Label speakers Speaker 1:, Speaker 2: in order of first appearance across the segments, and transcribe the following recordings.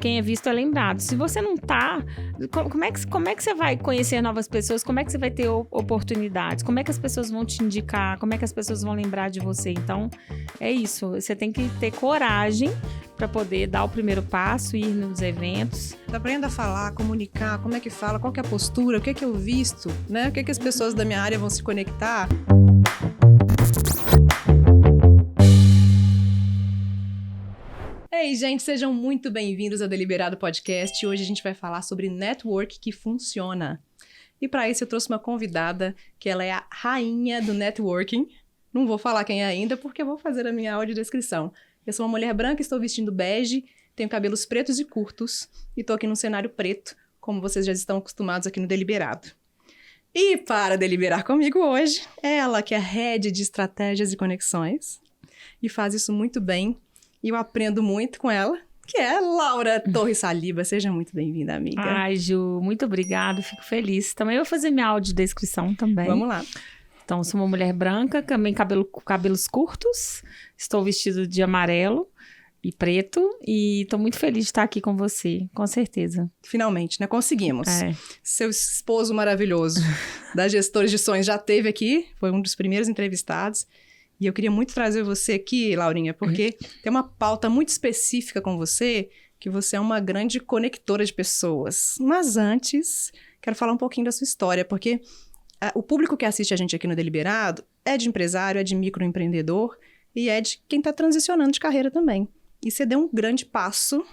Speaker 1: quem é visto é lembrado. Se você não tá, como é que você vai conhecer novas pessoas? Como é que você vai ter oportunidades? Como é que as pessoas vão te indicar? Como é que as pessoas vão lembrar de você? Então, é isso. Você tem que ter coragem para poder dar o primeiro passo, ir nos eventos.
Speaker 2: Aprenda a falar, comunicar, como é que fala, qual que é a postura, o que é que eu visto, né? O que é que as pessoas da minha área vão se conectar. Ei, gente, sejam muito bem-vindos ao Deliberado Podcast. Hoje a gente vai falar sobre network que funciona. E para isso eu trouxe uma convidada que ela é a rainha do networking. Não vou falar quem é ainda porque eu vou fazer a minha audiodescrição. Eu sou uma mulher branca, estou vestindo bege, tenho cabelos pretos e curtos e estou aqui num cenário preto, como vocês já estão acostumados aqui no Deliberado. E para deliberar comigo hoje, ela que é head de estratégias e conexões e faz isso muito bem e eu aprendo muito com ela, que é Laura Torres Saliba. Seja muito bem-vinda, amiga.
Speaker 1: Ai, Ju, muito obrigada, fico feliz. Também vou fazer minha audiodescrição também.
Speaker 2: Vamos lá.
Speaker 1: Então, sou uma mulher branca, também cabelos curtos, estou vestida de amarelo e preto e estou muito feliz de estar aqui com você, com certeza.
Speaker 2: Finalmente, né? Conseguimos. Seu esposo maravilhoso da Gestores de Sonhos já esteve aqui, foi um dos primeiros entrevistados. E eu queria muito trazer você aqui, Laurinha, porque tem uma pauta muito específica com você, que você é uma grande conectora de pessoas. Mas antes, quero falar um pouquinho da sua história, porque o público que assiste a gente aqui no Deliberado é de empresário, é de microempreendedor e é de quem está transicionando de carreira também. E você deu um grande passo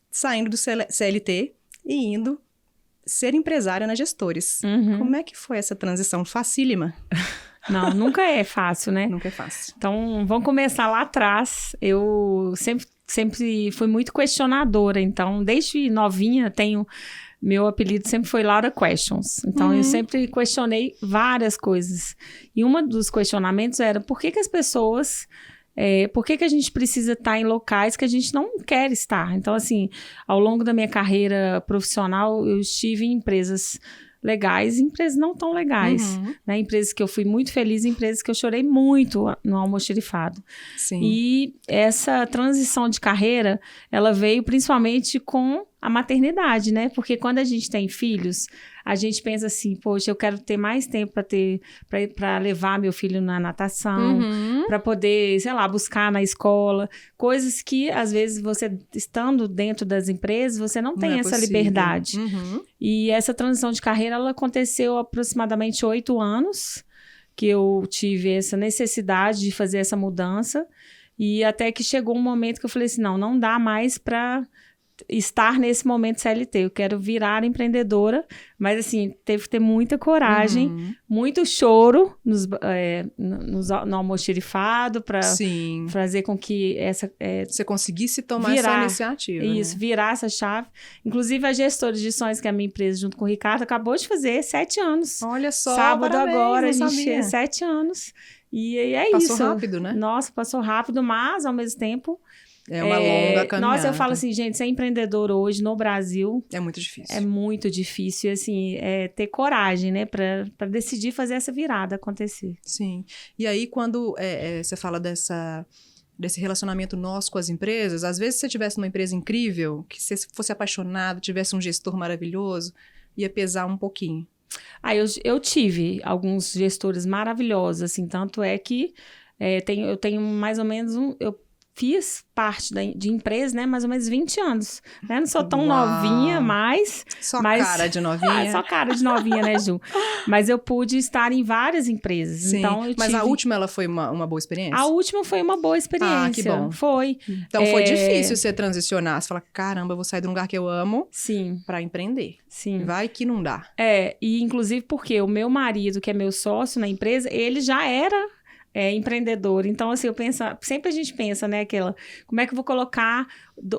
Speaker 2: saindo do CLT e indo ser empresária na Gestores.
Speaker 1: Uhum.
Speaker 2: Como é que foi essa transição? Facílima?
Speaker 1: Não, nunca é fácil, né?
Speaker 2: Nunca é fácil.
Speaker 1: Então, vamos começar lá atrás. Eu sempre fui muito questionadora. Então, desde novinha, meu apelido sempre foi Laura Questions. Então, eu sempre questionei várias coisas. E um dos questionamentos era por que as pessoas... por que a gente precisa estar em locais que a gente não quer estar? Então, assim, ao longo da minha carreira profissional, eu estive em empresas legais e empresas não tão legais, né? Empresas que eu fui muito feliz, empresas que eu chorei muito no almoxarifado.
Speaker 2: Sim.
Speaker 1: E essa transição de carreira, ela veio principalmente com a maternidade, né? Porque quando a gente tem filhos, a gente pensa assim, poxa, eu quero ter mais tempo para levar meu filho na natação, para poder, sei lá, buscar na escola, coisas que, às vezes, você estando dentro das empresas, você não tem essa liberdade. E essa transição de carreira, ela aconteceu há aproximadamente 8 anos, que eu tive essa necessidade de fazer essa mudança, e até que chegou um momento que eu falei assim, não dá mais para estar nesse momento CLT, eu quero virar empreendedora, mas assim, teve que ter muita coragem, muito choro no almoxarifado para fazer com que
Speaker 2: você conseguisse tomar essa iniciativa.
Speaker 1: Isso, né? Virar essa chave. Inclusive, a Gestores de Sonhos, que é a minha empresa, junto com o Ricardo, acabou de fazer 7 anos.
Speaker 2: Olha só,
Speaker 1: sábado
Speaker 2: parabéns,
Speaker 1: agora, a gente fez 7 anos. E é
Speaker 2: passou
Speaker 1: isso.
Speaker 2: Passou rápido, né?
Speaker 1: Nossa, passou rápido, mas ao mesmo tempo...
Speaker 2: É uma longa caminhada.
Speaker 1: Nossa, eu falo assim, gente, ser empreendedor hoje no Brasil...
Speaker 2: É muito difícil.
Speaker 1: É muito difícil, assim, ter coragem, né? Pra decidir fazer essa virada acontecer.
Speaker 2: Sim. E aí, quando você fala desse relacionamento nosso com as empresas, às vezes se você tivesse uma empresa incrível, que você fosse apaixonado, tivesse um gestor maravilhoso, ia pesar um pouquinho.
Speaker 1: Eu tive alguns gestores maravilhosos, assim, tanto é que eu tenho mais ou menos eu fiz parte de empresa, né, mais ou menos 20 anos, né, não sou tão novinha, mas...
Speaker 2: Só cara de novinha.
Speaker 1: Só cara de novinha, né, Ju? Mas eu pude estar em várias empresas.
Speaker 2: Sim,
Speaker 1: então
Speaker 2: mas a última, ela foi uma boa experiência?
Speaker 1: A última foi uma boa experiência.
Speaker 2: Ah, que bom.
Speaker 1: Foi.
Speaker 2: Então foi difícil você transicionar, você fala, caramba, eu vou sair de um lugar que eu amo para empreender.
Speaker 1: Sim.
Speaker 2: Vai que não dá.
Speaker 1: E inclusive porque o meu marido, que é meu sócio na empresa, ele já era... empreendedor. Então, assim, sempre a gente pensa, né, como é que eu vou colocar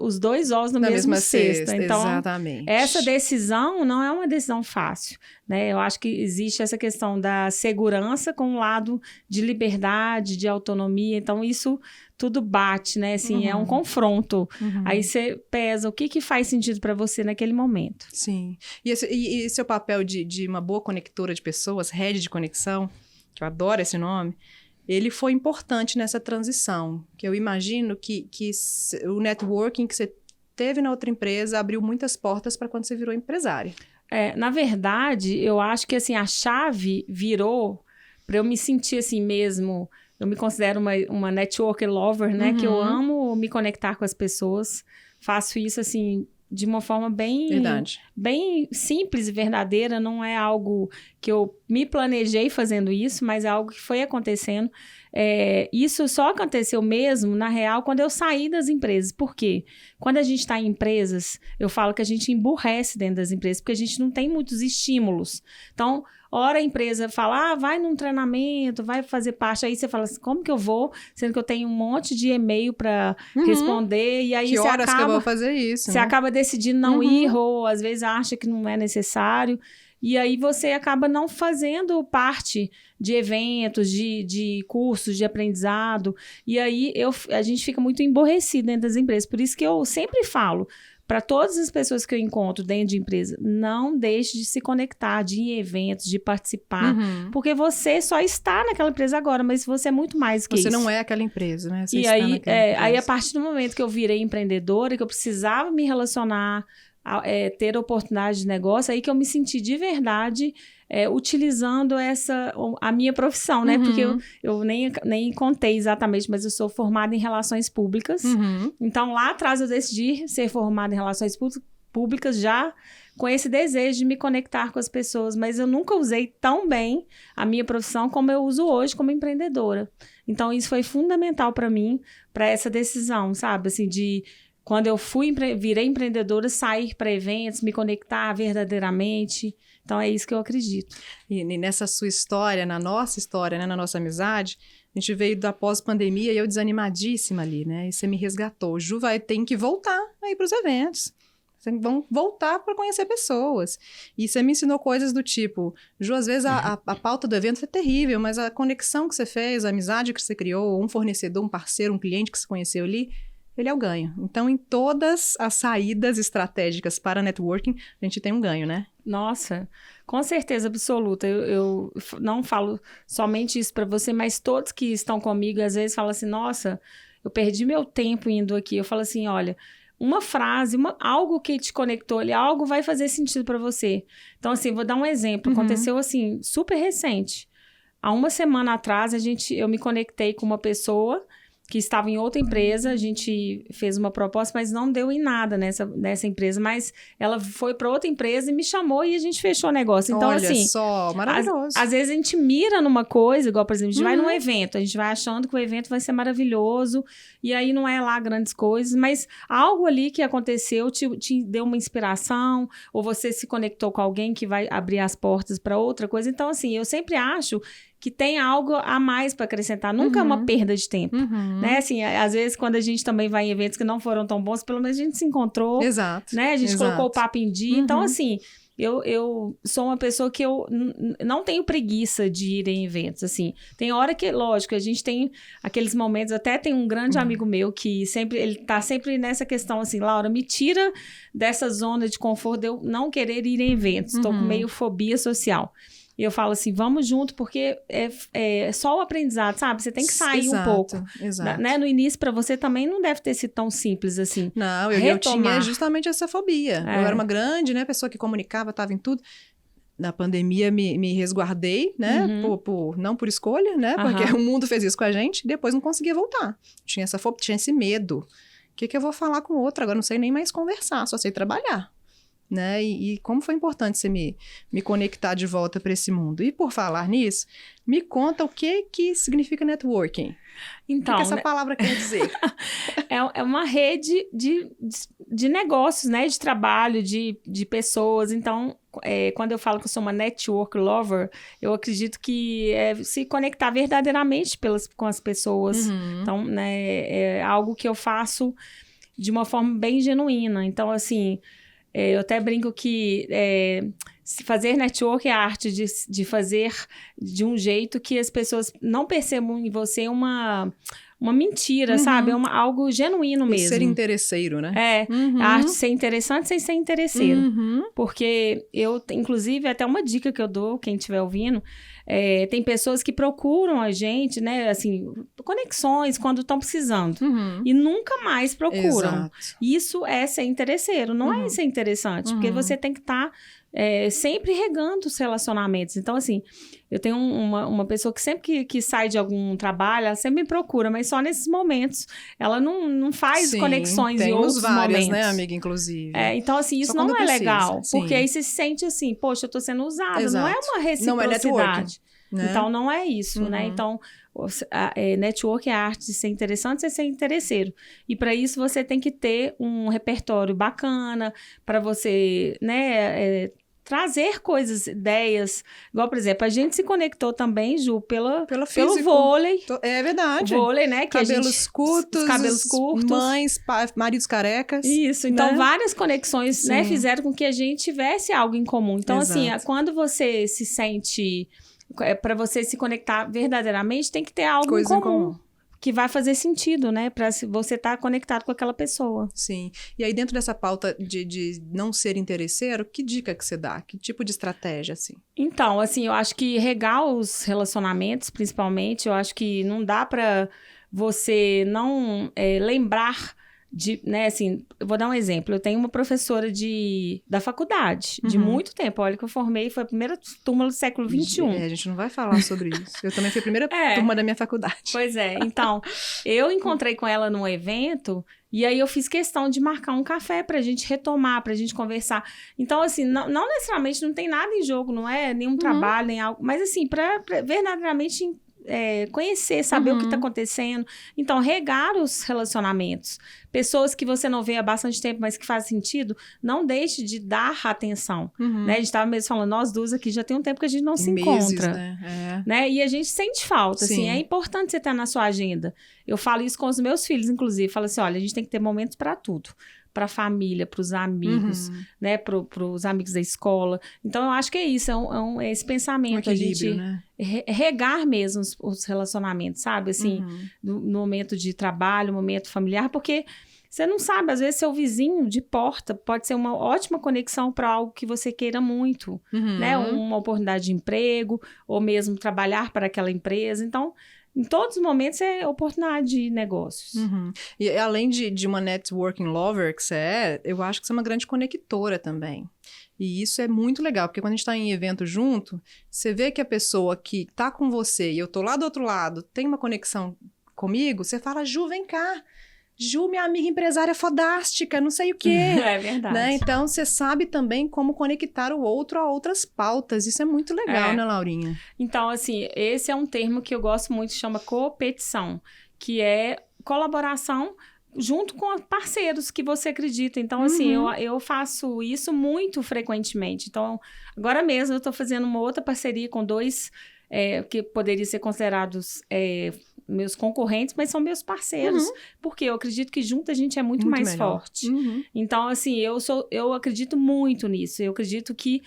Speaker 1: os 2 ovos na mesma cesta? Então,
Speaker 2: exatamente.
Speaker 1: Essa decisão não é uma decisão fácil, né? Eu acho que existe essa questão da segurança com um lado de liberdade, de autonomia. Então, isso tudo bate, né? Assim, é um confronto. Aí você pesa o que faz sentido para você naquele momento.
Speaker 2: Sim. E seu papel de uma boa conectora de pessoas, rede de conexão, que eu adoro esse nome, ele foi importante nessa transição, que eu imagino que o networking que você teve na outra empresa abriu muitas portas para quando você virou empresária?
Speaker 1: Na verdade, eu acho que assim, a chave virou para eu me sentir assim mesmo. Eu me considero uma networker lover, né? Que eu amo me conectar com as pessoas. Faço isso assim de uma forma bem simples e verdadeira. Não é algo que eu me planejei fazendo isso, mas é algo que foi acontecendo. Isso só aconteceu mesmo, na real, quando eu saí das empresas. Por quê? Quando a gente está em empresas, eu falo que a gente emburrece dentro das empresas, porque a gente não tem muitos estímulos. Então, ora a empresa fala, vai num treinamento, vai fazer parte, aí você fala assim, como que eu vou? Sendo que eu tenho um monte de e-mail para responder, e aí
Speaker 2: que horas que eu vou fazer isso?
Speaker 1: Você acaba decidindo não ir, ou às vezes acha que não é necessário. E aí você acaba não fazendo parte de eventos, de cursos, de aprendizado. E aí a gente fica muito emborrecido dentro das empresas. Por isso que eu sempre falo para todas as pessoas que eu encontro dentro de empresa, não deixe de se conectar, de ir em eventos, de participar. Porque você só está naquela empresa agora, mas você é muito mais que isso.
Speaker 2: Você não é aquela empresa, né? Você
Speaker 1: e
Speaker 2: está
Speaker 1: aí, aí, a partir do momento que eu virei empreendedora, que eu precisava me relacionar, ter oportunidade de negócio, aí que eu me senti de verdade utilizando a minha profissão, né? Porque eu nem contei exatamente, mas eu sou formada em relações públicas. Então, lá atrás eu decidi ser formada em relações públicas já com esse desejo de me conectar com as pessoas, mas eu nunca usei tão bem a minha profissão como eu uso hoje como empreendedora. Então, isso foi fundamental para mim, para essa decisão, sabe? Assim, quando eu virei empreendedora, sair para eventos, me conectar verdadeiramente. Então, é isso que eu acredito.
Speaker 2: E nessa sua história, na nossa história, né, na nossa amizade, a gente veio da pós-pandemia e eu desanimadíssima ali, né? E você me resgatou. Ju tem que voltar aí para os eventos. Vocês vão voltar para conhecer pessoas. E você me ensinou coisas do tipo, Ju, às vezes a pauta do evento é terrível, mas a conexão que você fez, a amizade que você criou, um fornecedor, um parceiro, um cliente que você conheceu ali, ele é o ganho. Então, em todas as saídas estratégicas para networking, a gente tem um ganho, né?
Speaker 1: Nossa, com certeza absoluta. Eu não falo somente isso para você, mas todos que estão comigo, às vezes, falam assim, nossa, eu perdi meu tempo indo aqui. Eu falo assim, olha, uma frase, algo que te conectou ali, algo vai fazer sentido para você. Então, assim, vou dar um exemplo. Aconteceu, assim, super recente. Há uma semana atrás, eu me conectei com uma pessoa que estava em outra empresa, a gente fez uma proposta, mas não deu em nada nessa empresa, mas ela foi para outra empresa e me chamou e a gente fechou o negócio. Então,
Speaker 2: olha
Speaker 1: assim,
Speaker 2: só, maravilhoso.
Speaker 1: Às vezes a gente mira numa coisa, igual, por exemplo, a gente vai num evento, a gente vai achando que o evento vai ser maravilhoso, e aí não é lá grandes coisas, mas algo ali que aconteceu te deu uma inspiração, ou você se conectou com alguém que vai abrir as portas para outra coisa. Então, assim, eu sempre acho que tem algo a mais para acrescentar. Nunca é uma perda de tempo, né? Assim, às vezes, quando a gente também vai em eventos que não foram tão bons, pelo menos a gente se encontrou.
Speaker 2: Exato.
Speaker 1: Né? A gente colocou o papo em dia. Então, assim, eu sou uma pessoa que eu não tenho preguiça de ir em eventos, assim. Tem hora que, lógico, a gente tem aqueles momentos, até tem um grande amigo meu que ele tá sempre nessa questão, assim, Laura, me tira dessa zona de conforto de eu não querer ir em eventos. Tô com meio fobia social. E eu falo assim, vamos junto, porque é só o aprendizado, sabe? Você tem que sair um pouco.
Speaker 2: Exato.
Speaker 1: Né? No início, para você também não deve ter sido tão simples assim.
Speaker 2: Não, eu tinha justamente essa fobia. Eu era uma grande, né, pessoa que comunicava, estava em tudo. Na pandemia, me resguardei, né? Não por escolha, né? Porque o mundo fez isso com a gente. Depois não conseguia voltar. Tinha essa fobia, tinha esse medo. O que eu vou falar com o outro? Agora não sei nem mais conversar, só sei trabalhar. Né? E como foi importante você me conectar de volta para esse mundo. E por falar nisso, me conta o que significa networking.
Speaker 1: Então,
Speaker 2: o que essa palavra quer dizer?
Speaker 1: É uma rede de negócios, né? De trabalho, de pessoas. Então, quando eu falo que eu sou uma network lover, eu acredito que é se conectar verdadeiramente com as pessoas. Então, né, é algo que eu faço de uma forma bem genuína. Então, assim, eu até brinco que fazer network é a arte de fazer de um jeito que as pessoas não percebam em você uma mentira, sabe? É algo genuíno mesmo.
Speaker 2: Ser interesseiro, né?
Speaker 1: A arte de ser interessante sem ser interesseiro. Porque inclusive, até uma dica que eu dou, quem estiver ouvindo, tem pessoas que procuram a gente, né, assim, conexões quando estão precisando. E nunca mais procuram.
Speaker 2: Exato.
Speaker 1: Isso é ser interesseiro, não é ser interessante, porque você tem que estar sempre regando os relacionamentos. Então, assim, eu tenho uma pessoa que sempre que sai de algum trabalho, ela sempre me procura, mas só nesses momentos. Ela não faz conexões em outros
Speaker 2: várias,
Speaker 1: momentos.
Speaker 2: Né, amiga, inclusive.
Speaker 1: Então, assim, isso não é legal. Porque aí você se sente assim, poxa, eu tô sendo usada.
Speaker 2: Exato.
Speaker 1: Não é uma reciprocidade. Né? Então, não é isso, né? Então, network é a arte de ser interessante e ser interesseiro. E para isso, você tem que ter um repertório bacana para você, né, trazer coisas, ideias. Igual, por exemplo, a gente se conectou também, Ju, pelo vôlei.
Speaker 2: É verdade.
Speaker 1: O vôlei, né? Que
Speaker 2: cabelos curtos, mães, maridos carecas.
Speaker 1: Isso. Então,
Speaker 2: né?
Speaker 1: várias conexões, né, fizeram com que a gente tivesse algo em comum. Então, assim, quando você se sente... para você se conectar verdadeiramente, tem que ter algo em comum. Que vai fazer sentido, né? Pra você estar conectado com aquela pessoa.
Speaker 2: Sim. E aí, dentro dessa pauta de não ser interesseiro, que dica que você dá? Que tipo de estratégia, assim?
Speaker 1: Então, assim, eu acho que regar os relacionamentos, principalmente, eu acho que não dá pra você não lembrar né, assim, eu vou dar um exemplo. Eu tenho uma professora da faculdade, de muito tempo. Olha que eu formei, foi a primeira turma do século XXI.
Speaker 2: A gente não vai falar sobre isso. Eu também fui a primeira turma da minha faculdade.
Speaker 1: Pois é. Então, eu encontrei com ela num evento e aí eu fiz questão de marcar um café pra gente retomar, pra gente conversar. Então, assim, não necessariamente não tem nada em jogo, não é nenhum trabalho, nem algo, mas assim, pra verdadeiramente conhecer, saber o que está acontecendo. Então, regar os relacionamentos. Pessoas que você não vê há bastante tempo, mas que faz sentido, não deixe de dar atenção. Né? A gente estava mesmo falando, nós duas aqui já tem um tempo que a gente não se encontra. Né? E a gente sente falta. Assim, é importante você estar na sua agenda. Eu falo isso com os meus filhos, inclusive. Falo assim, olha, a gente tem que ter momentos para tudo. Para a família, para os amigos, né? Para os amigos da escola. Então, eu acho que é isso, é esse pensamento.
Speaker 2: Um equilíbrio, né?
Speaker 1: Regar mesmo os relacionamentos, sabe? Assim, no momento de trabalho, momento familiar, porque você não sabe, às vezes seu vizinho de porta pode ser uma ótima conexão para algo que você queira muito, né? Uma oportunidade de emprego, ou mesmo trabalhar para aquela empresa. Então, em todos os momentos é oportunidade de negócios.
Speaker 2: E além de uma networking lover que você eu acho que você é uma grande conectora também. E isso é muito legal, porque quando a gente está em evento junto, você vê que a pessoa que está com você e eu tô lá do outro lado, tem uma conexão comigo, você fala, Ju, vem cá. Ju, minha amiga empresária fodástica, não sei o quê.
Speaker 1: É verdade.
Speaker 2: Né? Então, você sabe também como conectar o outro a outras pautas. Isso é muito legal, né, Laurinha?
Speaker 1: Então, assim, esse é um termo que eu gosto muito, chama competição, que é colaboração junto com parceiros que você acredita. Então, assim, eu faço isso muito frequentemente. Então, agora mesmo eu estou fazendo uma outra parceria com dois que poderiam ser considerados meus concorrentes, mas são meus parceiros, porque eu acredito que junto a gente é muito mais melhor. Forte. Então, assim, eu acredito muito nisso. Eu acredito que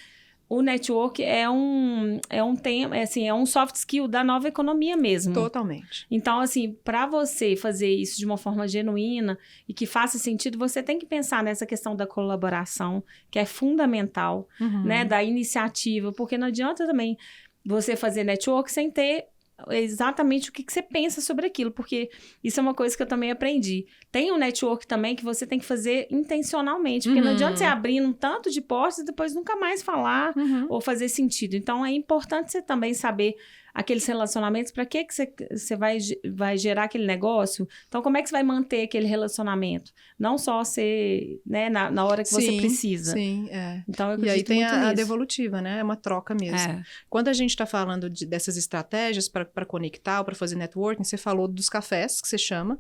Speaker 1: o network é um tema, assim, é um soft skill da nova economia mesmo.
Speaker 2: Totalmente.
Speaker 1: Então, assim, para você fazer isso de uma forma genuína e que faça sentido, você tem que pensar nessa questão da colaboração, que é fundamental, né, da iniciativa, porque não adianta também você fazer network sem ter exatamente o que você pensa sobre aquilo, porque isso é uma coisa que eu também aprendi. Tem um network também que você tem que fazer intencionalmente, porque não adianta você abrir um tanto de portas e depois nunca mais falar ou fazer sentido. Então, é importante você também saber aqueles relacionamentos, para que você vai gerar aquele negócio. Então, como é que você vai manter aquele relacionamento? Não só ser, né, na hora que você precisa.
Speaker 2: Sim,
Speaker 1: Então, eu
Speaker 2: e aí tem
Speaker 1: a
Speaker 2: devolutiva, né? É uma troca mesmo. Quando a gente está falando dessas estratégias para conectar, para fazer networking, você falou dos cafés, que você chama.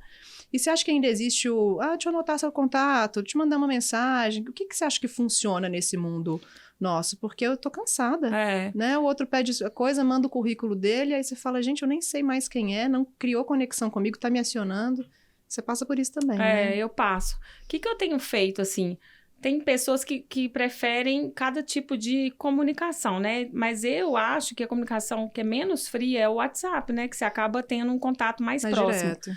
Speaker 2: E você acha que ainda existe deixa eu anotar seu contato, te mandar uma mensagem. O que você acha que funciona nesse mundo nosso? Porque eu tô cansada, né? O outro pede coisa, manda o currículo dele, aí você fala, gente, eu nem sei mais quem é, não criou conexão comigo, tá me acionando. Você passa por isso também, né?
Speaker 1: Eu passo. O que eu tenho feito, assim? Tem pessoas que preferem cada tipo de comunicação, né? Mas eu acho que a comunicação que é menos fria é o WhatsApp, né? Que você acaba tendo um contato mais próximo.
Speaker 2: Direto.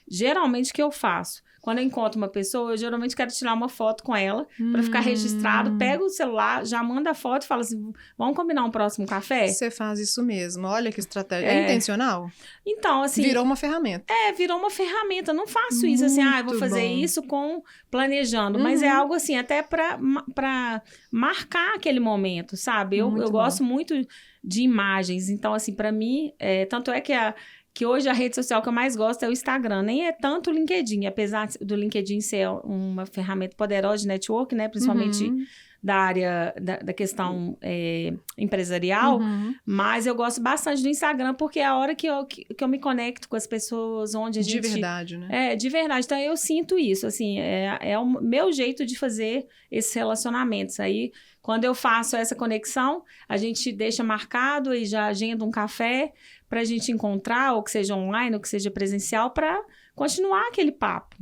Speaker 1: geralmente o que eu faço? Quando eu encontro uma pessoa, eu geralmente quero tirar uma foto com ela para ficar registrado. Pego o celular, já manda a foto e falo assim, vamos combinar um próximo café?
Speaker 2: Você faz isso mesmo. Olha que estratégia. É intencional?
Speaker 1: Então, assim...
Speaker 2: Virou uma ferramenta.
Speaker 1: Virou uma ferramenta. Eu não faço isso assim, eu vou fazer isso planejando. Mas é algo assim, até para marcar aquele momento, sabe? Eu gosto muito de imagens. Então, assim, para mim, tanto é que hoje a rede social que eu mais gosto é o Instagram, nem é tanto o LinkedIn, apesar do LinkedIn ser uma ferramenta poderosa de network, né? Principalmente da área da questão empresarial, mas eu gosto bastante do Instagram, porque é a hora que eu me conecto com as pessoas, onde a gente...
Speaker 2: De verdade, né?
Speaker 1: De verdade. Então, eu sinto isso, assim, é o meu jeito de fazer esses relacionamentos. Aí, quando eu faço essa conexão, a gente deixa marcado e já agenda um café para a gente encontrar, ou que seja online, ou que seja presencial, para continuar aquele papo.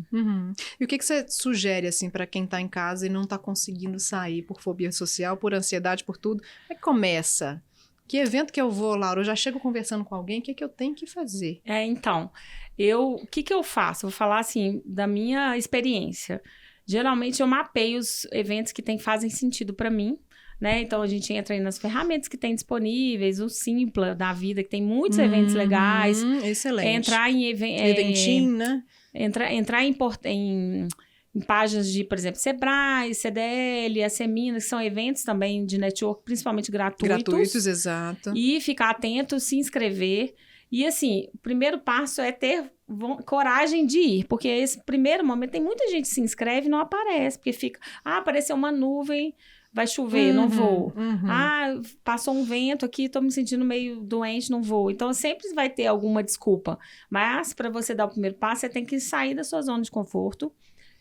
Speaker 2: E o que você sugere, assim, para quem está em casa e não está conseguindo sair por fobia social, por ansiedade, por tudo? Como é que começa? Que evento que eu vou, Laura? Eu já chego conversando com alguém, o que eu tenho que fazer?
Speaker 1: Então, o que eu faço? Vou falar, assim, da minha experiência. Geralmente, eu mapeio os eventos que fazem sentido para mim, né? Então, a gente entra aí nas ferramentas que tem disponíveis, o Simpla da vida, que tem muitos eventos legais.
Speaker 2: Excelente.
Speaker 1: Entrar em
Speaker 2: eventinho, né?
Speaker 1: Entrar em páginas de, por exemplo, Sebrae, CDL, a Semina, que são eventos também de network, principalmente gratuitos.
Speaker 2: Gratuitos, exato.
Speaker 1: E ficar atento, se inscrever. E, assim, o primeiro passo é ter coragem de ir, porque esse primeiro momento, tem muita gente que se inscreve e não aparece, porque fica, apareceu uma nuvem, vai chover, não vou. Passou um vento aqui, tô me sentindo meio doente, não vou. Então, sempre vai ter alguma desculpa. Mas, para você dar o primeiro passo, você tem que sair da sua zona de conforto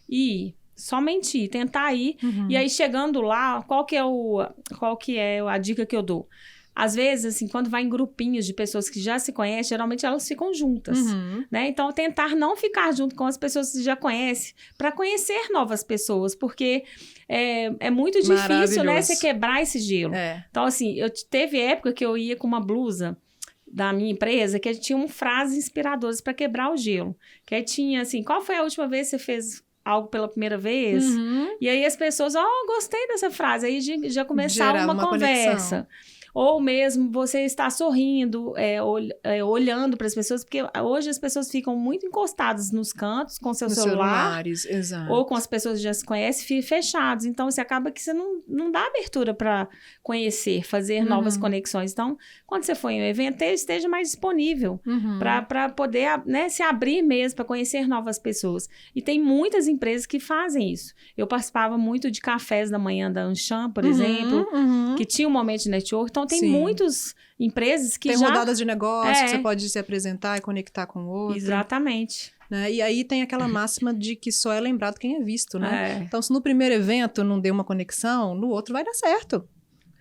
Speaker 1: e somente ir, tentar ir. E aí, chegando lá, qual que é a dica que eu dou? Às vezes, assim, quando vai em grupinhos de pessoas que já se conhecem, geralmente elas ficam juntas, né? Então, tentar não ficar junto com as pessoas que já conhecem, para conhecer novas pessoas, porque é muito difícil, né? Você quebrar esse gelo. Então, assim, teve época que eu ia com uma blusa da minha empresa, que tinha frases inspiradoras para quebrar o gelo. Que aí tinha, assim, qual foi a última vez que você fez algo pela primeira vez? E aí as pessoas, gostei dessa frase. Aí já começava uma conversa. Conexão. Ou mesmo você está sorrindo, olhando para as pessoas, porque hoje as pessoas ficam muito encostadas nos cantos com seu celular,
Speaker 2: exato.
Speaker 1: Ou com as pessoas que já se conhecem, fechados. Então, você acaba que você não dá abertura para conhecer, fazer novas conexões. Então, quando você for em um evento, esteja mais disponível para poder, né, se abrir mesmo, para conhecer novas pessoas. E tem muitas empresas que fazem isso. Eu participava muito de cafés da manhã da Anshan, por exemplo, que tinha um momento de network. Então, tem muitas empresas que
Speaker 2: tem
Speaker 1: já...
Speaker 2: Tem rodadas de negócio, que você pode se apresentar e conectar com o outro.
Speaker 1: Exatamente.
Speaker 2: Né? E aí tem aquela máxima de que só é lembrado quem é visto, né? Então, se no primeiro evento não deu uma conexão, no outro vai dar certo.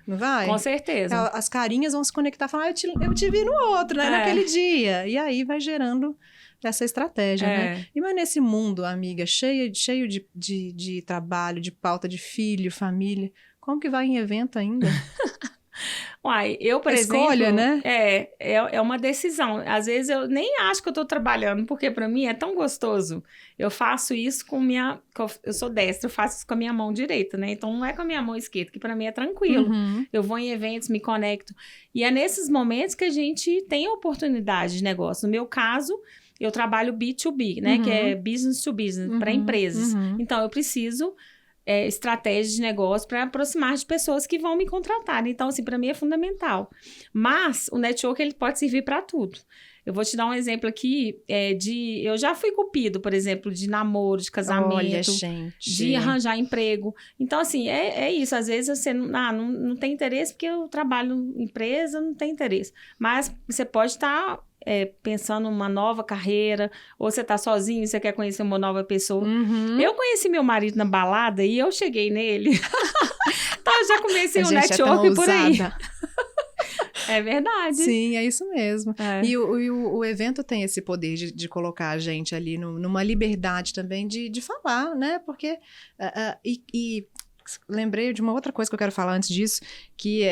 Speaker 2: Não vai?
Speaker 1: Com certeza.
Speaker 2: As carinhas vão se conectar e falar, eu te vi no outro, né? Naquele dia. E aí vai gerando essa estratégia, né? E mas nesse mundo, amiga, cheio de trabalho, de pauta de filho, família, como que vai em evento ainda?
Speaker 1: Uai, eu, por exemplo...
Speaker 2: Escolha, né?
Speaker 1: É uma decisão. Às vezes eu nem acho que eu tô trabalhando, porque para mim é tão gostoso. Eu faço isso eu sou destra, eu faço isso com a minha mão direita, né? Então não é com a minha mão esquerda, que para mim é tranquilo. Eu vou em eventos, me conecto. E é nesses momentos que a gente tem a oportunidade de negócio. No meu caso, eu trabalho B2B, né? Que é business to business, para empresas. Então eu preciso... estratégias de negócio para aproximar de pessoas que vão me contratar. Então, assim, para mim é fundamental. Mas o network, ele pode servir para tudo. Eu vou te dar um exemplo aqui eu já fui cupido, por exemplo, de namoro, de casamento.
Speaker 2: Olha, gente.
Speaker 1: De arranjar emprego. Então, assim, é isso. Às vezes você não tem interesse porque eu trabalho em empresa, não tem interesse. Mas você pode estar... pensando numa nova carreira, ou você tá sozinho e você quer conhecer uma nova pessoa. Eu conheci meu marido na balada e eu cheguei nele. Então, eu já comecei um network por aí. É verdade.
Speaker 2: Sim, é isso mesmo. E o evento tem esse poder de colocar a gente ali numa liberdade também de falar, né? Porque... lembrei de uma outra coisa que eu quero falar antes disso,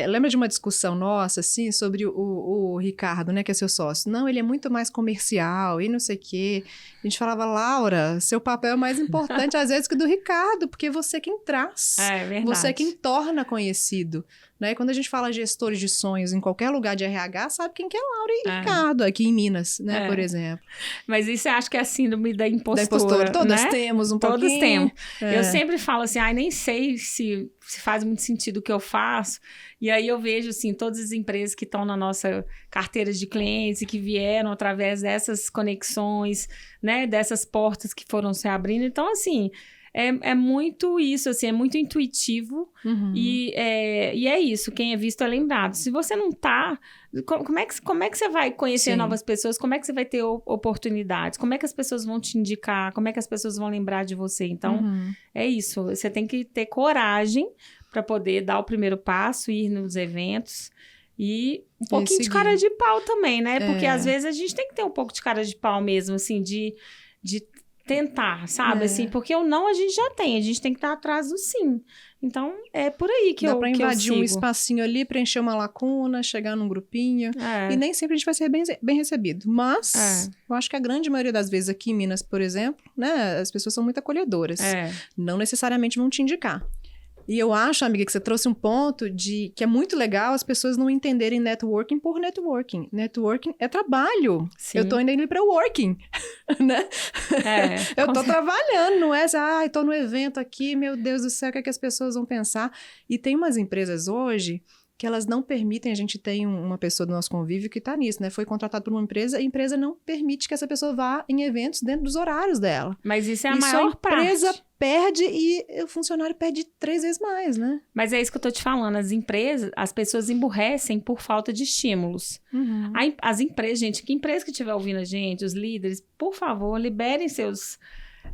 Speaker 2: lembra de uma discussão nossa, assim, sobre o Ricardo, né, que é seu sócio? Não, ele é muito mais comercial e não sei o quê. A gente falava, Laura, seu papel é mais importante às vezes que o do Ricardo, porque você é quem traz.
Speaker 1: É verdade.
Speaker 2: Você é quem torna conhecido. Né? Quando a gente fala gestores de sonhos em qualquer lugar de RH, sabe quem que é Laura e Ricardo, aqui em Minas, né, por exemplo.
Speaker 1: Mas isso eu acho que é a síndrome da impostora.
Speaker 2: Da impostora. Todas
Speaker 1: né?
Speaker 2: temos um
Speaker 1: Todas
Speaker 2: pouquinho.
Speaker 1: temos. Eu sempre falo assim, nem sei se faz muito sentido o que eu faço. E aí eu vejo, assim, todas as empresas que estão na nossa carteira de clientes e que vieram através dessas conexões, né, dessas portas que foram se abrindo. Então, assim... É muito isso, assim, é muito intuitivo e é isso, quem é visto é lembrado. Se você não tá, como é que você vai conhecer novas pessoas? Como é que você vai ter oportunidades? Como é que as pessoas vão te indicar? Como é que as pessoas vão lembrar de você? Então, é isso, você tem que ter coragem para poder dar o primeiro passo, ir nos eventos e um pouquinho de cara de pau também, né? Porque às vezes a gente tem que ter um pouco de cara de pau mesmo, assim, de tentar, sabe? Assim, porque o não a gente já tem, a gente tem que estar atrás do sim. Então, é por aí que
Speaker 2: Dá
Speaker 1: eu
Speaker 2: pra invadir
Speaker 1: sigo.
Speaker 2: um espacinho ali, preencher uma lacuna, chegar num grupinho. E nem sempre a gente vai ser bem recebido. Mas, eu acho que a grande maioria das vezes aqui em Minas, por exemplo, né, as pessoas são muito acolhedoras. Não necessariamente vão te indicar. E eu acho, amiga, que você trouxe um ponto que é muito legal as pessoas não entenderem networking por networking. Networking é trabalho. Sim. Eu tô indo ali para working, né? Eu tô trabalhando, não é? Tô no evento aqui, meu Deus do céu, o que é que as pessoas vão pensar? E tem umas empresas hoje que elas não permitem, a gente tem uma pessoa do nosso convívio que tá nisso, né? Foi contratado por uma empresa, e a empresa não permite que essa pessoa vá em eventos dentro dos horários dela.
Speaker 1: Mas isso é a maior parte.
Speaker 2: A empresa perde e o funcionário perde 3 vezes mais, né?
Speaker 1: Mas é isso que eu tô te falando, as pessoas emburrecem por falta de estímulos. As empresas, gente, que empresa que estiver ouvindo a gente, os líderes, por favor, liberem seus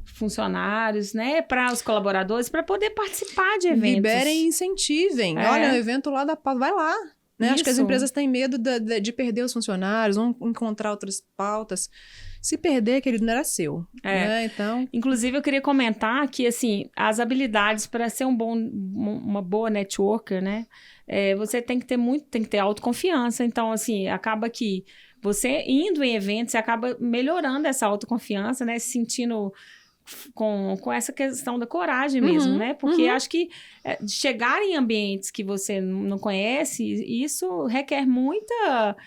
Speaker 1: funcionários, né, para os colaboradores, para poder participar de eventos.
Speaker 2: Liberem e incentivem. Olha, o evento lá da pauta, vai lá. Né? Acho que as empresas têm medo de perder os funcionários, vão encontrar outras pautas. Se perder, querido, não era seu. Né? Então...
Speaker 1: Inclusive, eu queria comentar que, assim, as habilidades para ser uma boa networker, né, você tem que ter autoconfiança. Então, assim, acaba que você indo em eventos, você acaba melhorando essa autoconfiança, né, se sentindo com essa questão da coragem mesmo, né? Porque acho que chegar em ambientes que você não conhece, isso requer muita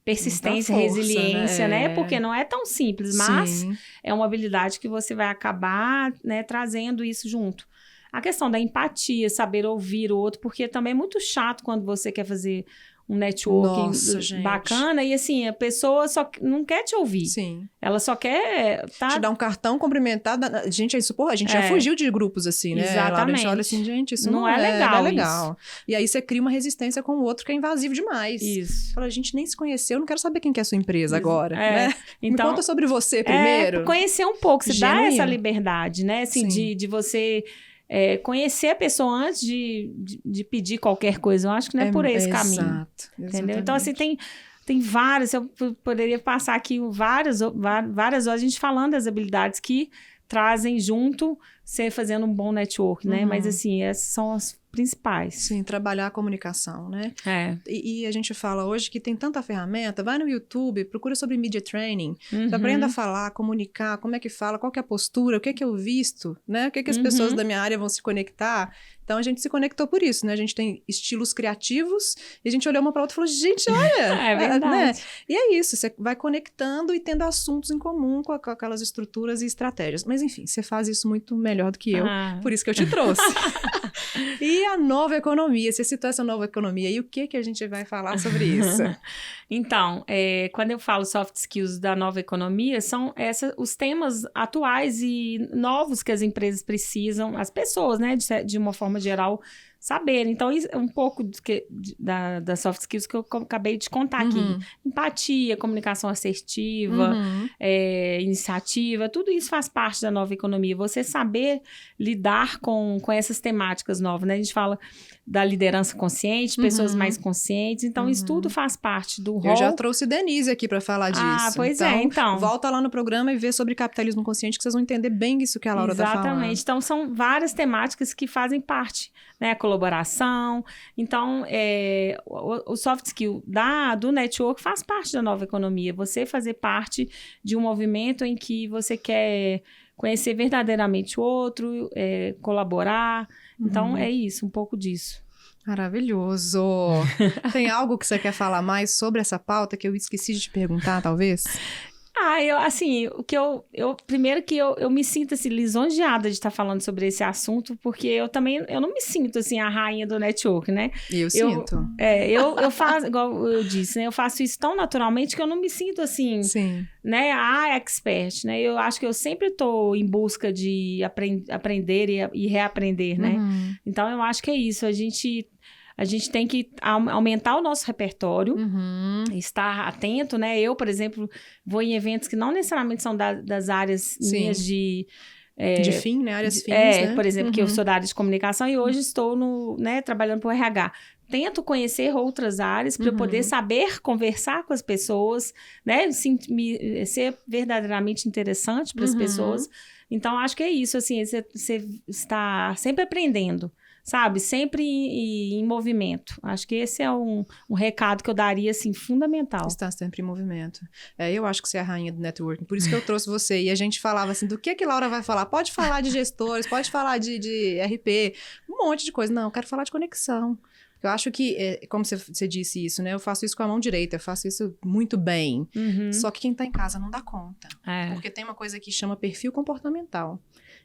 Speaker 1: persistência, muita força, resiliência, né? Porque não é tão simples, mas é uma habilidade que você vai acabar, né, trazendo isso junto. A questão da empatia, saber ouvir o outro, porque também é muito chato quando você quer fazer um networking bacana e assim, a pessoa só não quer te ouvir.
Speaker 2: Sim.
Speaker 1: Ela só quer
Speaker 2: te dar um cartão, cumprimentar. Gente, é isso, porra, a gente já fugiu de grupos assim, né?
Speaker 1: Exatamente.
Speaker 2: A gente olha assim, gente, isso
Speaker 1: não é legal.
Speaker 2: Não é legal. E aí você cria uma resistência com o outro que é invasivo demais.
Speaker 1: Isso.
Speaker 2: Fala, a gente nem se conheceu, eu não quero saber quem que é a sua empresa agora, né?
Speaker 1: Então,
Speaker 2: me conta sobre você primeiro.
Speaker 1: Conhecer um pouco, você dá essa liberdade, né? Assim, de você... conhecer a pessoa antes de pedir qualquer coisa. Eu acho que não é por esse caminho. Entendeu? Então, assim, tem várias... Eu poderia passar aqui várias horas a gente falando das habilidades que trazem junto você fazendo um bom network, né? Mas, assim, essas são as principais.
Speaker 2: Sim, trabalhar a comunicação, né? E a gente fala hoje que tem tanta ferramenta, vai no YouTube, procura sobre media training, aprenda a falar, comunicar, como é que fala, qual que é a postura, o que é que eu visto, né? O que é que as pessoas da minha área vão se conectar. Então, a gente se conectou por isso, né? A gente tem estilos criativos e a gente olhou uma para outra e falou, gente, olha...
Speaker 1: É verdade.
Speaker 2: Né? E é isso, você vai conectando e tendo assuntos em comum com aquelas estruturas e estratégias. Mas, enfim, você faz isso muito melhor do que eu, por isso que eu te trouxe. E a nova economia, você citou essa nova economia, e o que a gente vai falar sobre isso?
Speaker 1: Então, quando eu falo soft skills da nova economia, são os temas atuais e novos que as empresas precisam, as pessoas, né, de uma forma geral, saber. Então, isso é um pouco das soft skills que eu acabei de contar aqui. Empatia, comunicação assertiva, iniciativa, tudo isso faz parte da nova economia. Você saber lidar com essas temáticas novas, né? A gente fala da liderança consciente, pessoas mais conscientes. Então, isso tudo faz parte do rol.
Speaker 2: Eu já trouxe Denise aqui para falar disso.
Speaker 1: Ah, pois então.
Speaker 2: Volta lá no programa e vê sobre capitalismo consciente que vocês vão entender bem isso que a Laura está falando.
Speaker 1: Exatamente. Então, são várias temáticas que fazem parte, né? A colaboração. Então, o soft skill do network faz parte da nova economia. Você fazer parte de um movimento em que você quer conhecer verdadeiramente o outro, colaborar. Então, é isso, um pouco disso.
Speaker 2: Maravilhoso! Tem algo que você quer falar mais sobre essa pauta que eu esqueci de te perguntar, talvez? Primeiro que eu me sinto, assim, lisonjeada de estar falando sobre esse assunto, porque eu não me sinto, assim, a rainha do network, né? Eu sinto.
Speaker 1: Eu faço, igual eu disse, né? Eu faço isso tão naturalmente que eu não me sinto, assim, né? Expert, né? Eu acho que eu sempre estou em busca de aprender e reaprender, né? Então, eu acho que é isso. A gente tem que aumentar o nosso repertório, estar atento, né? Eu, por exemplo, vou em eventos que não necessariamente são das áreas minhas de
Speaker 2: fim, né? Áreas fins, né?
Speaker 1: Por exemplo, que eu sou da área de comunicação e hoje estou trabalhando para o RH. Tento conhecer outras áreas para eu poder saber conversar com as pessoas, né? Ser verdadeiramente interessante para as pessoas. Então, acho que é isso, assim, você está sempre aprendendo. Sabe? Sempre em movimento. Acho que esse é um recado que eu daria, assim, fundamental.
Speaker 2: Está sempre em movimento. Eu acho que você é a rainha do networking. Por isso que eu trouxe você. E a gente falava assim, do que Laura vai falar? Pode falar de gestores, pode falar de RP, um monte de coisa. Não, eu quero falar de conexão. Eu acho que, como você disse isso, né? Eu faço isso com a mão direita, eu faço isso muito bem. Só que quem tá em casa não dá conta. Porque tem uma coisa que chama perfil comportamental.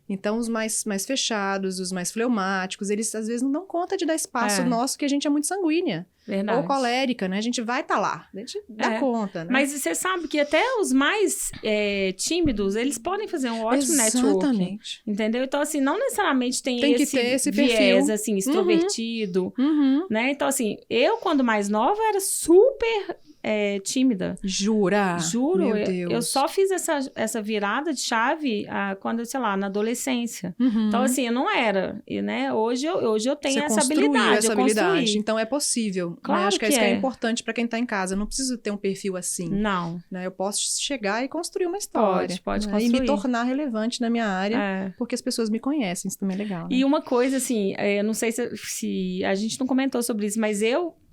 Speaker 2: Então, os mais fechados, os mais fleumáticos, eles às vezes não dão conta de dar espaço nosso, que a gente é muito sanguínea.
Speaker 1: Verdade.
Speaker 2: Ou colérica, né? A gente vai estar lá, a gente dá conta, né?
Speaker 1: Mas você sabe que até os mais tímidos, eles podem fazer um ótimo networking. Entendeu? Então, assim, não necessariamente tem
Speaker 2: que ter esse
Speaker 1: viés,
Speaker 2: perfil.
Speaker 1: assim, extrovertido, né? Então, assim, eu, quando mais nova, era super tímida.
Speaker 2: Jura?
Speaker 1: Juro.
Speaker 2: Meu Deus.
Speaker 1: Eu só fiz essa virada de chave quando, sei lá, na adolescência. Então, assim, eu não era, né? Hoje eu tenho essa habilidade.
Speaker 2: Essa habilidade. Então, é possível.
Speaker 1: Claro,
Speaker 2: né? Acho que isso que é importante para quem tá em casa. Eu não preciso ter um perfil assim.
Speaker 1: Não.
Speaker 2: Né? Eu posso chegar e construir uma história.
Speaker 1: Pode
Speaker 2: né?
Speaker 1: construir.
Speaker 2: E me tornar relevante na minha área, porque as pessoas me conhecem. Isso também é legal, né?
Speaker 1: E uma coisa, assim, eu não sei se a gente não comentou sobre isso, mas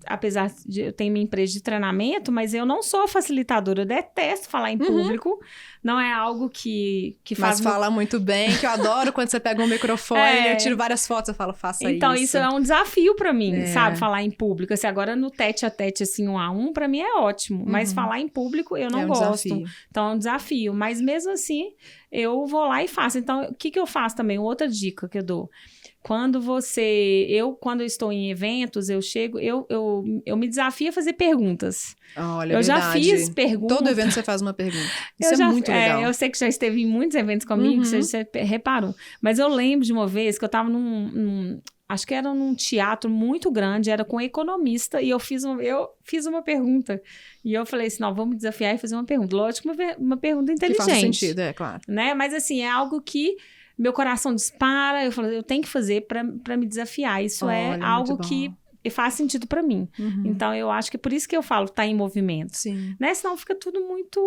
Speaker 1: apesar de eu ter minha empresa de treinamento, mas eu não sou facilitadora, eu detesto falar em público, não é algo que faz...
Speaker 2: Mas fala muito bem, que eu adoro quando você pega um microfone, eu tiro várias fotos, eu falo, faça isso.
Speaker 1: Então, isso é um desafio pra mim, sabe? Falar em público, assim, agora no tete-a-tete, assim, 1 a 1, pra mim é ótimo, mas falar em público eu não gosto. Desafio. Então, é um desafio, mas mesmo assim, eu vou lá e faço. Então, o que eu faço também? Outra dica que eu dou. Quando eu estou em eventos, eu chego, eu me desafio a fazer perguntas.
Speaker 2: Olha,
Speaker 1: eu já fiz perguntas.
Speaker 2: Todo evento você faz uma pergunta. Isso é muito legal.
Speaker 1: Eu sei que já esteve em muitos eventos comigo, você reparou. Mas eu lembro de uma vez que eu estava acho que era num teatro muito grande, era com um economista, e eu fiz uma pergunta. E eu falei assim, não, vamos desafiar e fazer uma pergunta. Lógico, uma pergunta inteligente.
Speaker 2: Que faz sentido, claro.
Speaker 1: Né? Mas assim, é algo que meu coração dispara, eu falo, eu tenho que fazer para me desafiar. Isso é algo que faz sentido para mim. Então, eu acho que é por isso que eu falo, tá em movimento.
Speaker 2: Sim.
Speaker 1: Né? Senão fica tudo muito...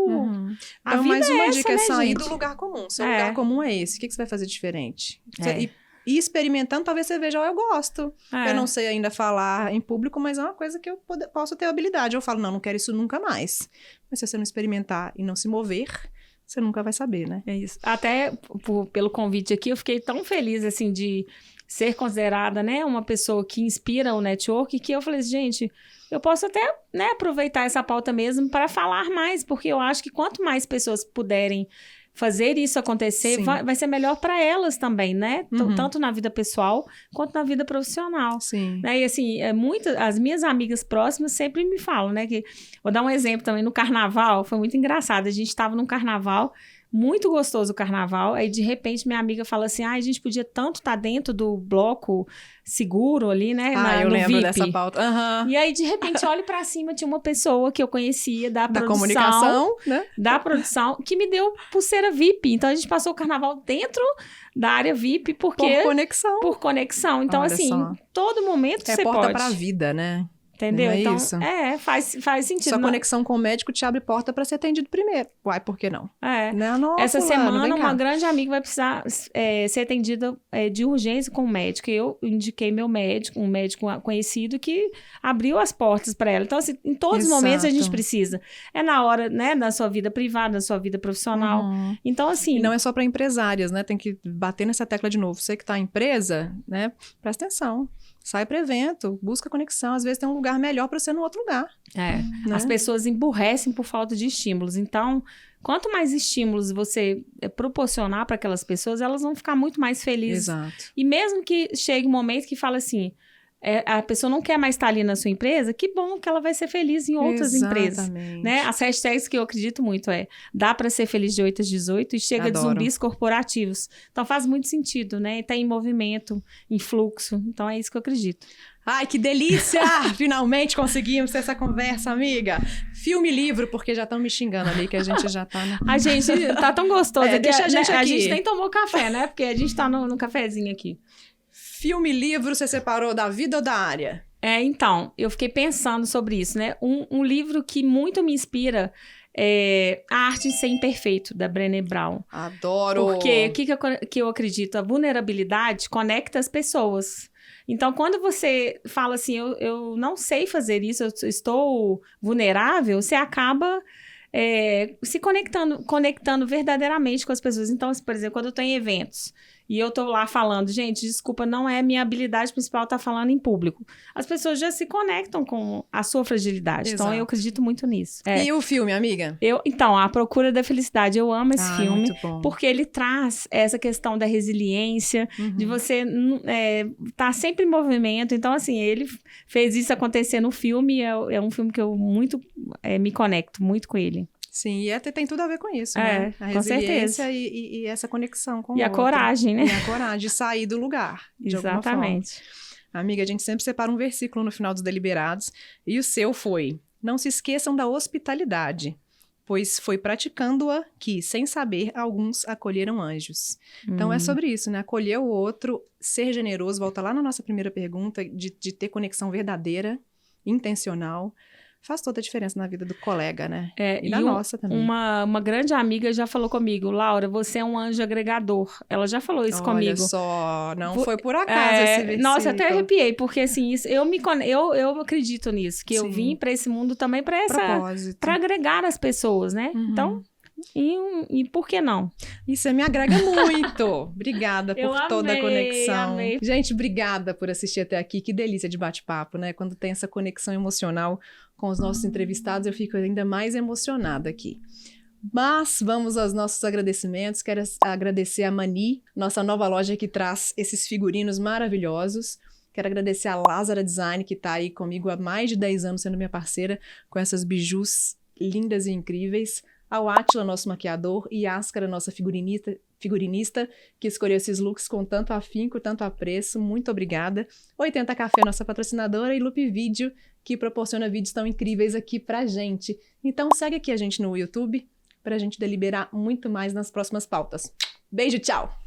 Speaker 2: Então, mais uma dica é sair
Speaker 1: gente?
Speaker 2: do lugar comum. Seu lugar comum é esse. O que você vai fazer diferente? E experimentando, talvez você veja, eu gosto. Eu não sei ainda falar em público, mas é uma coisa que eu posso ter habilidade. Eu falo, não quero isso nunca mais. Mas se você não experimentar e não se mover... Você nunca vai saber, né?
Speaker 1: É isso. Até pelo convite aqui, eu fiquei tão feliz, assim, de ser considerada, né, uma pessoa que inspira o network, que eu falei, gente, eu posso até, né, aproveitar essa pauta mesmo para falar mais, porque eu acho que quanto mais pessoas puderem fazer isso acontecer, vai ser melhor para elas também, né? Tanto na vida pessoal, quanto na vida profissional.
Speaker 2: Sim.
Speaker 1: Né? E assim, as minhas amigas próximas sempre me falam, né? Vou dar um exemplo também, no carnaval, foi muito engraçado. A gente estava num carnaval, muito gostoso o carnaval. Aí, de repente, minha amiga fala assim, a gente podia tanto estar dentro do bloco seguro ali, né?
Speaker 2: Eu
Speaker 1: no
Speaker 2: lembro
Speaker 1: VIP.
Speaker 2: dessa pauta. Uhum.
Speaker 1: E aí, de repente, olho pra cima, tinha uma pessoa que eu conhecia da produção.
Speaker 2: Comunicação, né?
Speaker 1: Da produção, que me deu pulseira VIP. Então, a gente passou o carnaval dentro da área VIP, porque...
Speaker 2: Por conexão.
Speaker 1: Por conexão. Então,
Speaker 2: Olha
Speaker 1: assim,
Speaker 2: só.
Speaker 1: em todo momento você
Speaker 2: porta
Speaker 1: pode.
Speaker 2: pra vida, né?
Speaker 1: Entendeu?
Speaker 2: Não é
Speaker 1: Então,
Speaker 2: isso?
Speaker 1: faz sentido.
Speaker 2: Sua conexão com o médico te abre porta pra ser atendido primeiro. Uai, por que não? Né? Nossa,
Speaker 1: Essa
Speaker 2: fulano,
Speaker 1: semana,
Speaker 2: vem cá.
Speaker 1: uma grande amiga vai precisar ser atendida de urgência com o médico. Eu indiquei meu médico, um médico conhecido, que abriu as portas para ela. Então, assim, em todos os momentos a gente precisa. É na hora, né, da sua vida privada, da sua vida profissional.
Speaker 2: Uhum.
Speaker 1: Então, assim...
Speaker 2: E não é só para empresárias, né? Tem que bater nessa tecla de novo. Você que tá em empresa, né? Presta atenção. Sai para evento, busca conexão. Às vezes tem um lugar melhor para você no outro lugar.
Speaker 1: Né?
Speaker 2: As
Speaker 1: pessoas emburrecem por falta de estímulos. Então, quanto mais estímulos você proporcionar para aquelas pessoas, elas vão ficar muito mais felizes.
Speaker 2: Exato.
Speaker 1: E mesmo que chegue um momento que fala assim, a pessoa não quer mais estar ali na sua empresa, que bom que ela vai ser feliz em outras empresas. Né? As hashtags que eu acredito muito dá para ser feliz de 8 às 18 e chega de zumbis corporativos. Então faz muito sentido, né? Tá em movimento, em fluxo. Então é isso que eu acredito.
Speaker 2: Ai, que delícia! Finalmente conseguimos ter essa conversa, amiga. Filme e livro, porque já estão me xingando ali, que a gente já tá...
Speaker 1: A gente tá tão gostoso aqui.
Speaker 2: Deixa a gente aqui.
Speaker 1: A gente nem tomou café, né? Porque a gente tá no cafezinho aqui.
Speaker 2: Filme e livro, você separou da vida ou da área?
Speaker 1: Então, eu fiquei pensando sobre isso, né? Um livro que muito me inspira é A Arte de Ser Imperfeito, da Brené Brown.
Speaker 2: Adoro!
Speaker 1: Porque o que eu acredito? A vulnerabilidade conecta as pessoas. Então, quando você fala assim, eu não sei fazer isso, eu estou vulnerável, você acaba se conectando verdadeiramente com as pessoas. Então, por exemplo, quando eu estou em eventos e eu tô lá falando, gente, desculpa, não é minha habilidade principal estar falando em público. As pessoas já se conectam com a sua fragilidade. Exato. Então, eu acredito muito nisso.
Speaker 2: E o filme, amiga?
Speaker 1: Então, A Procura da Felicidade. Eu amo esse filme.
Speaker 2: Muito bom.
Speaker 1: Porque ele traz essa questão da resiliência, de você estar sempre em movimento. Então, assim, ele fez isso acontecer no filme. É um filme que eu muito me conecto muito com ele.
Speaker 2: Sim, e tem tudo a ver com isso, né? A resiliência e essa conexão com o outro.
Speaker 1: E a coragem, né?
Speaker 2: E a coragem de sair do lugar, de alguma forma.
Speaker 1: Exatamente.
Speaker 2: Amiga, a gente sempre separa um versículo no final dos deliberados. E o seu foi: não se esqueçam da hospitalidade, pois foi praticando-a que, sem saber, alguns acolheram anjos. Então, é sobre isso, né? Acolher o outro, ser generoso. Volta lá na nossa primeira pergunta, de ter conexão verdadeira, intencional. Faz toda a diferença na vida do colega, né? E na nossa também.
Speaker 1: Uma grande amiga já falou comigo, Laura, você é um anjo agregador. Ela já falou isso comigo.
Speaker 2: Olha só, não foi por acaso esse versículo.
Speaker 1: Nossa, até arrepiei, porque assim, eu acredito nisso, que eu vim para esse mundo também para agregar as pessoas, né? Então, e por que não?
Speaker 2: Isso me agrega muito. Obrigada por toda a conexão.
Speaker 1: Amei.
Speaker 2: Gente, obrigada por assistir até aqui. Que delícia de bate-papo, né? Quando tem essa conexão emocional com os nossos entrevistados, eu fico ainda mais emocionada aqui. Mas vamos aos nossos agradecimentos. Quero agradecer a Mani, nossa nova loja que traz esses figurinos maravilhosos. Quero agradecer a Lázara Design, que está aí comigo há mais de 10 anos, sendo minha parceira, com essas bijus lindas e incríveis. Ao Átila, nosso maquiador, e Áscara, nossa figurinista, que escolheu esses looks com tanto afinco, tanto apreço. Muito obrigada. 80 Café, nossa patrocinadora, e Loop Vídeo, que proporciona vídeos tão incríveis aqui pra gente. Então segue aqui a gente no YouTube pra gente deliberar muito mais nas próximas pautas. Beijo, tchau!